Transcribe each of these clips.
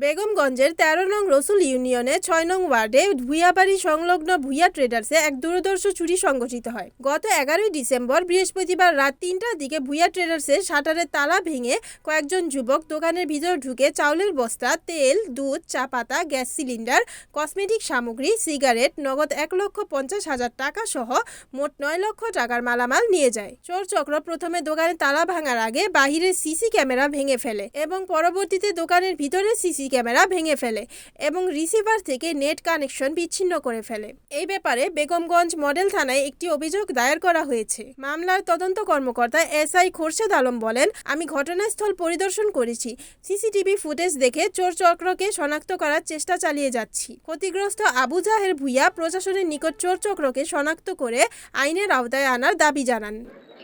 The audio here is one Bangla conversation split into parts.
বেগমগঞ্জের ১৩ নং রসুল ইউনিয়নে ৬ নং ওয়ার্ডে ভূঁইয়াবাড়ি সংলগ্ন ভূঁইয়া ট্রেডার্সে এক দুর্ধর্ষ চুরি সংঘটিত হয়। গত ১১ই ডিসেম্বর বৃহস্পতিবার রাত ৩টার দিকে ভূঁইয়া ট্রেডার্সের শাটারের তালা ভেঙে কয়েকজন যুবক দোকানের ভিতর ঢুকে চাউলের বস্তা, তেল, দুধ, চা পাতা, গ্যাস সিলিন্ডার, কসমেটিক সামগ্রী, সিগারেট, নগদ ১,৫০,০০০ টাকা সহ মোট ৯ লক্ষ টাকার মালামাল নিয়ে যায়। চোর চক্র প্রথমে দোকানের তালা ভাঙার আগে বাহিরের সিসি ক্যামেরা ভেঙে ফেলে এবং পরবর্তীতে দোকানের ভিতরে সিসি ক্যামেরা ভেঙে ফেলে এবং রিসিভার থেকে নেট কানেকশন বিচ্ছিন্ন করে ফেলে। এই ব্যাপারে বেগমগঞ্জ মডেল থানায় একটি অভিযোগ দায়ের করা হয়েছে। মামলার তদন্ত কর্মকর্তা এসআই খোরশেদ আলম বলেন, আমি ঘটনাস্থল পরিদর্শন করেছি। সিসিটিভি ফুটেজ দেখে চোর চক্রকে শনাক্ত করার চেষ্টা চালিয়ে যাচ্ছি। ক্ষতিগ্রস্ত আবু জাহের ভূঁইয়া প্রশাসনের নিকট চোর চক্রকে শনাক্ত করে আইনের আওতায় আনার দাবি জানান।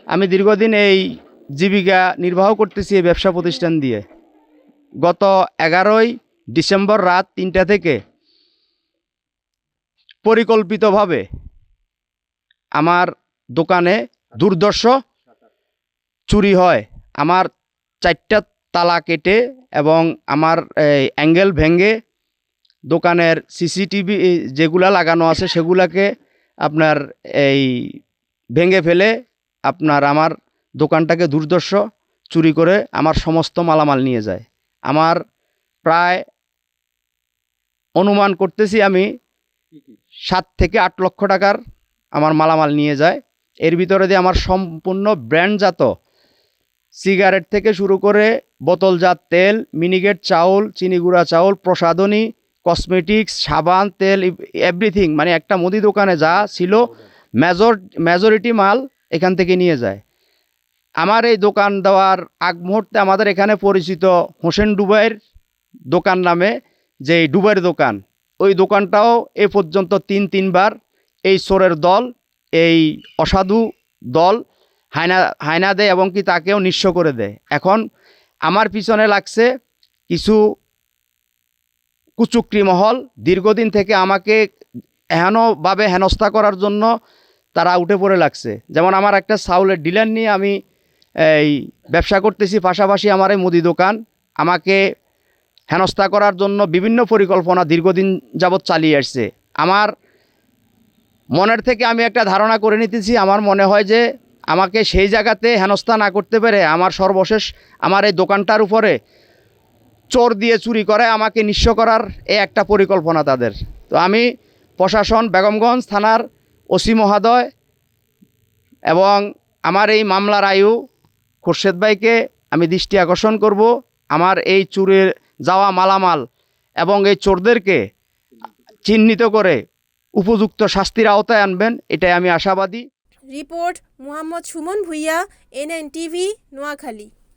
আমি দীর্ঘদিন এই জীবিকা নির্বাহ করতেছি এই ব্যবসা প্রতিষ্ঠান দিয়ে। গত ১১ই ডিসেম্বর রাত ৩টা থেকে পরিকল্পিতভাবে আমার দোকানে দুর্ধর্ষ চুরি হয়। আমার ৪টা তালা কেটে এবং আমার অ্যাঙ্গেল ভেঙে দোকানের সিসিটিভি যেগুলা লাগানো আছে সেগুলাকে আপনার ভেঙে ফেলে আমার দোকানটাকে দুর্ধর্ষ চুরি করে আমার সমস্ত মালামাল নিয়ে যায়। আমার প্রায় অনুমান করতেছি আমি ৭ থেকে ৮ লক্ষ টাকার আমার মালামাল নিয়ে যায়। এর ভিতরে দিয়ে আমার সম্পূর্ণ ব্র্যান্ডজাত সিগারেট থেকে শুরু করে বোতলজাত তেল, মিনিকেট চাউল, চিনি গুঁড়া চাউল, প্রসাধনী, কসমেটিক্স, সাবান, তেল, এভরিথিং, মানে একটা মুদি দোকানে যা ছিল মেজরিটি মাল এখান থেকে নিয়ে যায়। আমার এই দোকান দেওয়ার আগ মুহূর্তে আমাদের এখানে পরিচিত হোসেন ডুবাইয়ের দোকান নামে যে ডুবাইয়ের দোকান, ওই দোকানটাও এ পর্যন্ত তিনবার এই চোরের দল, এই অসাধু দল হায়না দেয় এবং কি তাকেও নিঃস্ব করে দেয়। এখন আমার পিছনে লাগছে কিছু কুচুকরি মহল, দীর্ঘদিন থেকে আমাকে এহেনভাবে হেনস্থা করার জন্য তারা উঠে পড়ে লাগছে। যেমন আমার একটা চাউলের ডিলার নিয়ে আমি এই ব্যবসা করতেছি, পাশাপাশি আমার এই মুদি দোকান, আমাকে হেনস্থা করার জন্য বিভিন্ন পরিকল্পনা দীর্ঘদিন যাবৎ চালিয়ে আসছে। আমার মনের থেকে আমি একটা ধারণা করে নিতেছি, আমার মনে হয় যে আমাকে সেই জায়গাতে হেনস্থা না করতে পেরে আমার সর্বশেষ আমার এই দোকানটার উপরে চোর দিয়ে চুরি করে আমাকে নিঃস্ব করার একটা পরিকল্পনা তাদের। তো আমি প্রশাসন, বেগমগঞ্জ থানার ওসি মহোদয় এবং আমার এই মামলার আয়ু খোরশেদ ভাইকে আমি দৃষ্টি আকর্ষণ করব, আমার এই চুরি যাওয়া মালামাল এবং এই চোরদেরকে চিহ্নিত করে উপযুক্ত শাস্তির আওতায় আনবেন, এটাই আমি আশাবাদী। Report Mohammad Suman Bhuiyan, NN TV, Noakhali.